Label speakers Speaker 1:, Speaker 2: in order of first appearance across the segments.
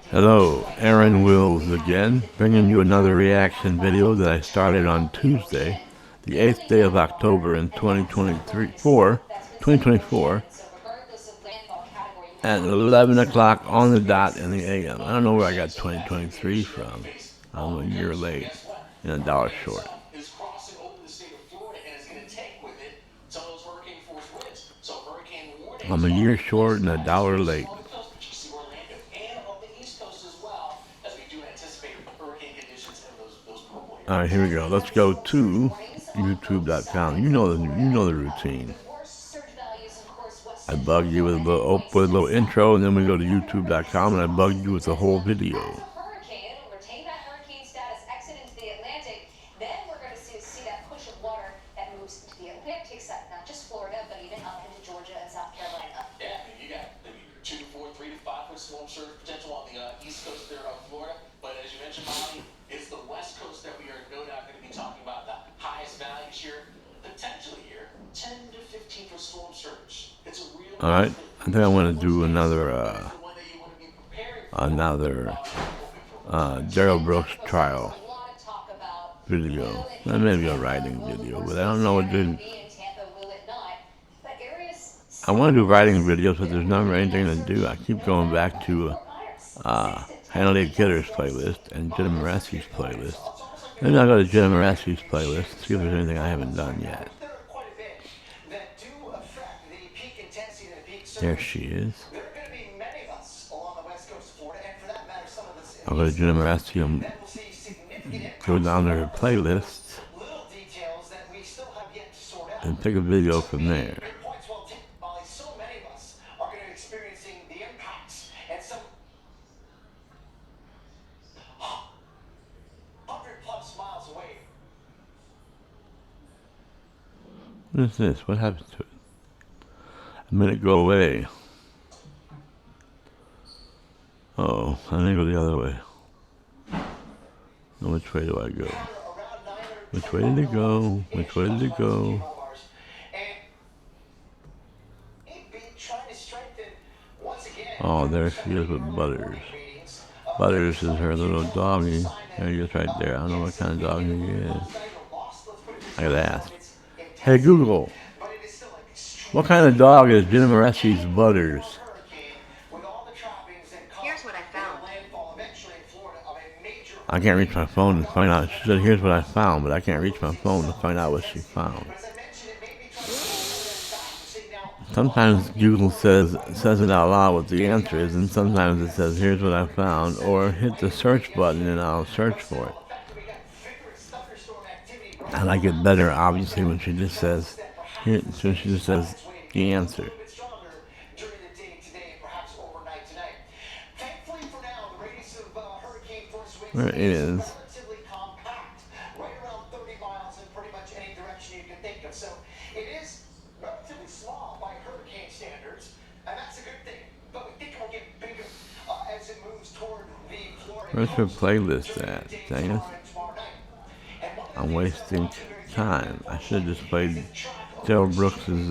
Speaker 1: Hello, Aaron Wills again, bringing you another reaction video that I started on Tuesday, the 8th day of October in 2024, at 11 o'clock on the dot in the AM. I don't know where I got 2023 from. I'm a year late and a dollar short. I'm a year short and a dollar late. All right, here we go. Let's go to YouTube.com. You know the routine. I bug you with a little intro, and then we go to YouTube.com, and I bug you with the whole video.
Speaker 2: Storm surge potential on the east coast there of Florida, but as you mentioned, Molly, it's the west coast that we are no doubt going to be talking about the highest values here, potentially here, 10 to 15 for storm surge. It's a real.
Speaker 1: All right, I think I want to do another Daryl Brooks trial video, maybe a writing video, but I don't know what to. I want to do writing videos, but there's never anything to do. I keep going back to Hannah Lee Kidder's playlist and Jenna Morasky's playlist. Maybe I'll go to Jenna Morasky's playlist, see if there's anything I haven't done yet. There she is. I'll go to Jenna Morasky and go down to her playlist and pick a video from there. What is this? What happened to it? A minute go away. Oh, I need to go the other way. Now, which way do I go? Which way did it go? Which way did it go? Oh, there she is with Butters. Butters is her little doggy. There he is right there. I don't know what kind of dog he is. I gotta ask. Hey Google, what kind of dog is Jenna Morasky's Butters?
Speaker 3: Here's what I found.
Speaker 1: I can't reach my phone to find out. She said, here's what I found, but I can't reach my phone to find out what she found. Sometimes Google says it out loud what the answer is, and sometimes it says, here's what I found, or hit the search button and I'll search for it. I like it better, obviously, when she just says, here, so she just says the answer. There it is. Where's her playlist at? Dang it. I'm wasting time. I should have just played Daryl Brooks's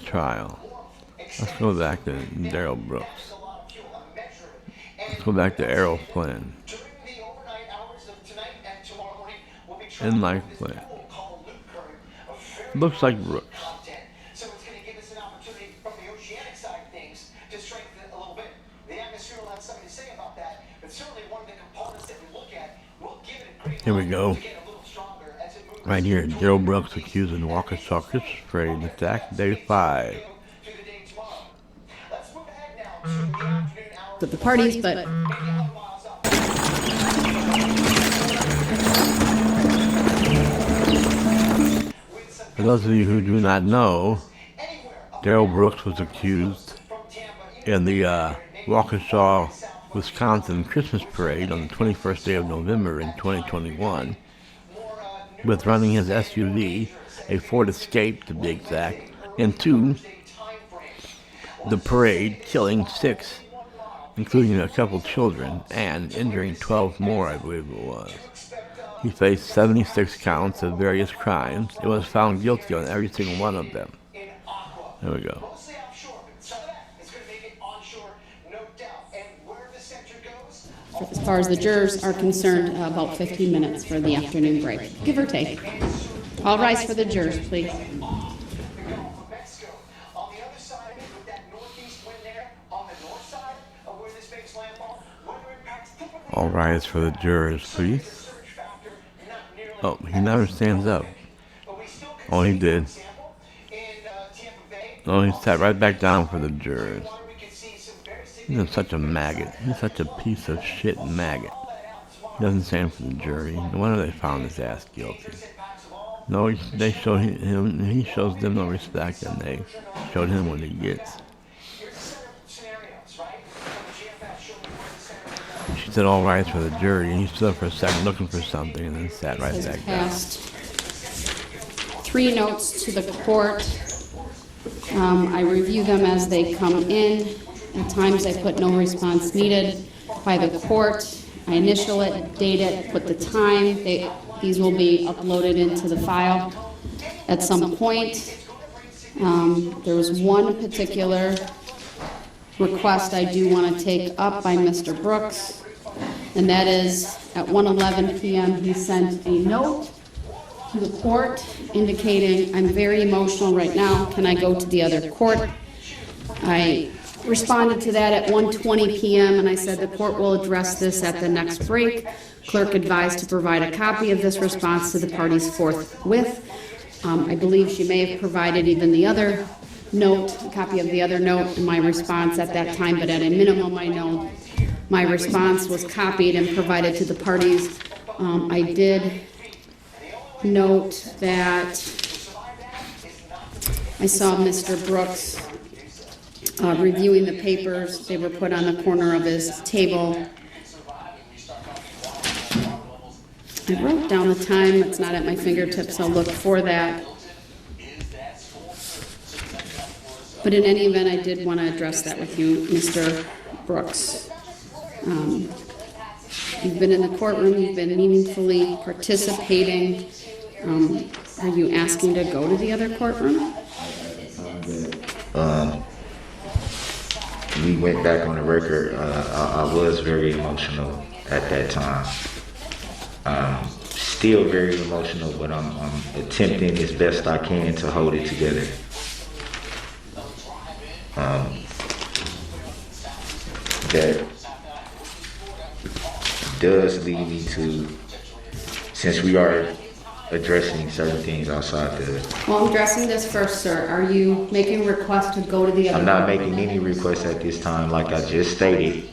Speaker 1: trial. Let's go back to Daryl Brooks. Let's go back to Errol Flynn. In life plan. Looks like Brooks. Here we go. Right here, Daryl Brooks accusing Waukesha Christmas Parade attack, day 5.
Speaker 3: At the parties, but
Speaker 1: for those of you who do not know, Daryl Brooks was accused in the Waukesha, Wisconsin Christmas Parade on the 21st day of November in 2021 with running his SUV, a Ford Escape to be exact, into the parade, killing 6, including a couple children, and injuring 12 more, I believe it was. He faced 76 counts of various crimes. He was found guilty on every single one of them. There we go.
Speaker 3: as far as the jurors are concerned, about 15 minutes for the afternoon break, give or take. All rise for the jurors, please.
Speaker 2: Mexico. On the other side of it, with that northeast wind there, on the north side of where this makes landfall, weather impacts typically
Speaker 1: All rise for the jurors, please.
Speaker 2: surge factor, not nearly.
Speaker 1: Oh, he never stands up.
Speaker 2: But we still
Speaker 1: Oh, he did.
Speaker 2: sample in Tampa Bay.
Speaker 1: Oh, he sat right back down for the jurors.
Speaker 2: Water, we can see some very
Speaker 1: He's such a maggot. He's such a piece of shit maggot. He doesn't stand for the jury. No wonder they found his ass guilty. No, they show him. He shows them no respect, and they showed him what he gets.
Speaker 2: scenarios, right? From the GFF showing you where the center
Speaker 1: She said all rise for the jury, and he stood up for a second looking for something, and then sat right
Speaker 3: Has
Speaker 1: back down.
Speaker 3: passed 3 notes to the court. I review them as they come in. At times I put no response needed by the court. I initial it, date it, put the time. These will be uploaded into the file at some point. There was one particular request I do want to take up by Mr. Brooks, and that is at 1:11 p.m. he sent a note to the court indicating, "I'm very emotional right now, can I go to the other court?" I responded to that at 1:20 p.m. and I said the court will address this at the next break. Clerk advised to provide a copy of this response to the parties forthwith. I believe she may have provided even the other note, a copy of the other note in my response at that time, but at a minimum I know my response was copied and provided to the parties. I did note that I saw Mr. Brooks reviewing the papers. They were put on the corner of his table. I wrote down the time. It's not at my fingertips. I'll look for that. But in any event, I did want to address that with you, Mr. Brooks. You've been in the courtroom. You've been meaningfully participating. Are you asking to go to the other courtroom?
Speaker 4: We went back on the record. I was very emotional at that time. Still very emotional, but I'm attempting as best I can to hold it together. That does lead me to, since we are addressing certain things outside the,
Speaker 3: Well, I'm addressing this first, sir. Are you making a request to go to the other
Speaker 4: I'm not
Speaker 3: courtroom?
Speaker 4: making any requests at this time. Like I just stated,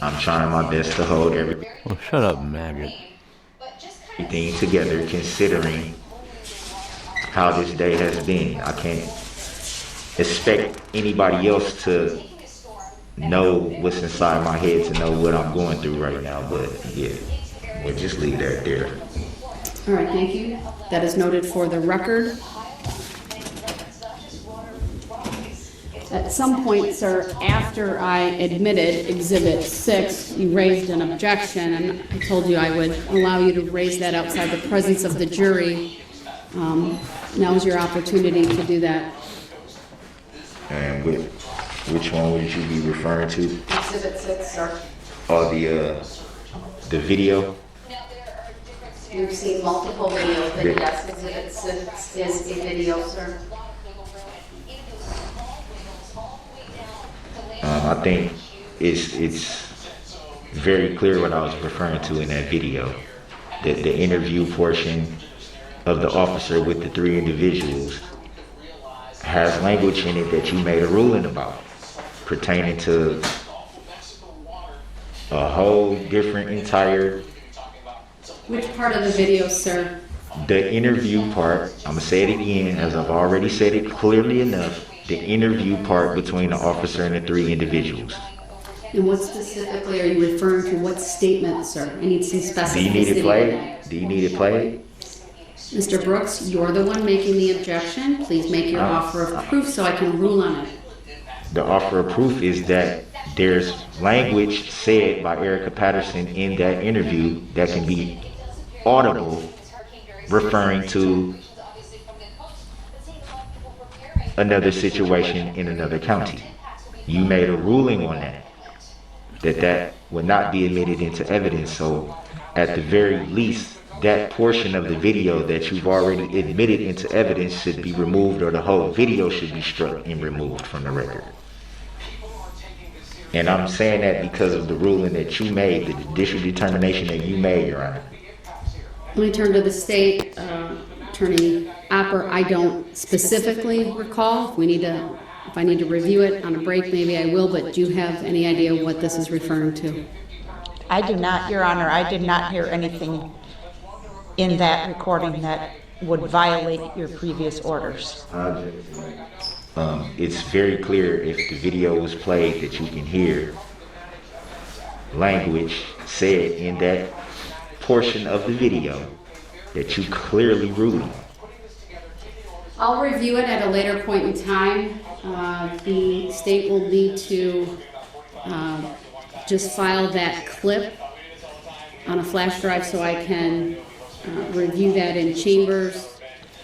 Speaker 4: I'm trying my best to hold everything
Speaker 1: Well, shut up, maggot.
Speaker 4: together, considering how this day has been. I can't expect anybody else to know what's inside my head, to know what I'm going through right now, but yeah, we'll just leave that there.
Speaker 3: All right, thank you. That is noted for the record. At some point, sir, after I admitted Exhibit 6, you raised an objection, and I told you I would allow you to raise that outside the presence of the jury. Now's your opportunity to do that.
Speaker 4: And which one would you be referring to?
Speaker 3: Exhibit 6, sir.
Speaker 4: Or the video?
Speaker 3: We've seen multiple videos, but yes, Exhibit 6 is a video, sir.
Speaker 4: I think it's very clear what I was referring to in that video. The interview portion of the officer with the 3 individuals has language in it that you made a ruling about, pertaining to a whole different entire.
Speaker 3: Which part of the video, sir?
Speaker 4: The interview part, I'm gonna say it again, as I've already said it clearly enough, the interview part between the officer and the 3 individuals.
Speaker 3: And what specifically are you referring to? What statement, sir? I need some specificity.
Speaker 4: Do you need it played? Do you need it played?
Speaker 3: Mr. Brooks, you're the one making the objection. Please make your offer of proof so I can rule on it.
Speaker 4: The offer of proof is that there's language said by Erica Patterson in that interview that can be audible, referring to another situation in another county. You made a ruling on that. that would not be admitted into evidence. So at the very least, that portion of the video that you've already admitted into evidence should be removed, or the whole video should be struck and removed from the record. And I'm saying that because of the ruling that you made, the judicial determination that you made, Your Honor.
Speaker 3: Let me turn to the state attorney. Opper, I don't specifically recall. If I need to review it on a break, maybe I will, but do you have any idea what this is referring to?
Speaker 5: I do not, Your Honor. I did not hear anything in that recording that would violate your previous orders.
Speaker 4: It's very clear if the video was played that you can hear language said in that portion of the video that you clearly ruled on.
Speaker 3: I'll review it at a later point in time. The state will need to just file that clip on a flash drive so I can review that in chambers.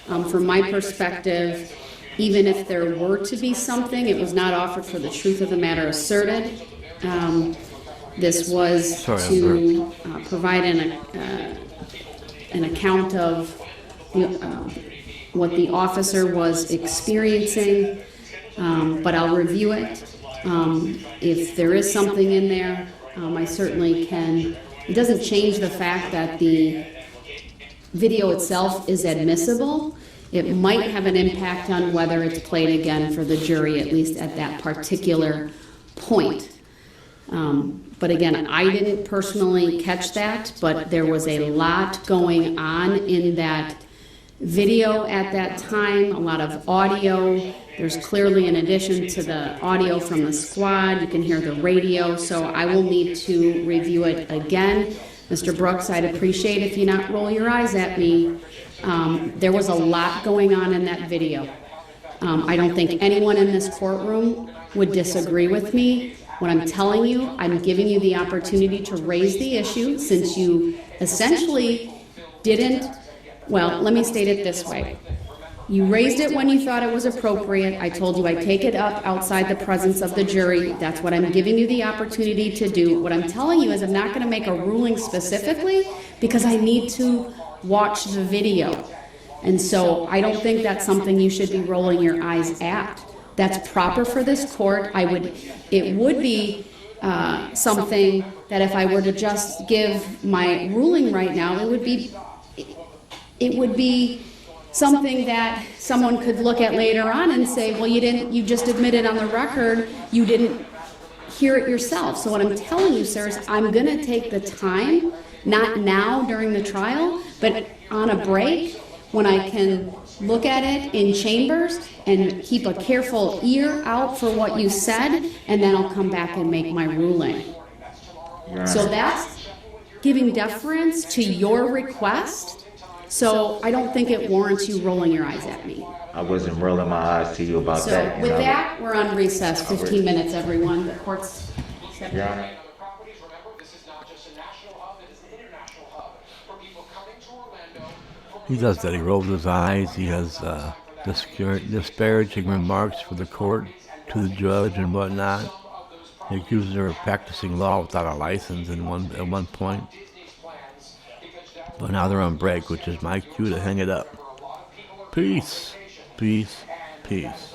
Speaker 3: From my perspective, even if there were to be something, it was not offered for the truth of the matter asserted. This was to provide an account of what the officer was experiencing, but I'll review it. If there is something in there, I certainly can. It doesn't change the fact that the video itself is admissible. It might have an impact on whether it's played again for the jury, at least at that particular point. But again, I didn't personally catch that, but there was a lot going on in that video at that time, a lot of audio. There's clearly, in addition to the audio from the squad, you can hear the radio, so I will need to review it again. Mr. Brooks, I'd appreciate if you not roll your eyes at me. There was a lot going on in that video. I don't think anyone in this courtroom would disagree with me. What I'm telling you, I'm giving you the opportunity to raise the issue since you essentially didn't. Well, let me state it this way. You raised it when you thought it was appropriate. I told you I'd take it up outside the presence of the jury. That's what I'm giving you the opportunity to do. What I'm telling you is I'm not going to make a ruling specifically because I need to watch the video. And so I don't think that's something you should be rolling your eyes at. That's proper for this court. It would be something that if I were to just give my ruling right now, it would be something that someone could look at later on and say, well, you just admitted on the record, you didn't hear it yourself. So what I'm telling you, sir, is I'm going to take the time, not now during the trial, but on a break when I can look at it in chambers and keep a careful ear out for what you said, and then I'll come back and make my ruling. So that's giving deference to your request. So I don't think it warrants you rolling your eyes at me.
Speaker 4: I wasn't rolling my eyes to you about
Speaker 3: So
Speaker 4: that.
Speaker 3: with that, we're on recess. 15 minutes, everyone. The court's
Speaker 4: Your Honor.
Speaker 2: Properties, remember, this is not just a national hub, it is an international hub for people coming to Orlando.
Speaker 1: He does that. He rolls his eyes. He has disparaging remarks for the court, to the judge and whatnot. He accuses her of practicing law without a license at one point. But now they're on break, which is my cue to hang it up. Peace, peace, peace.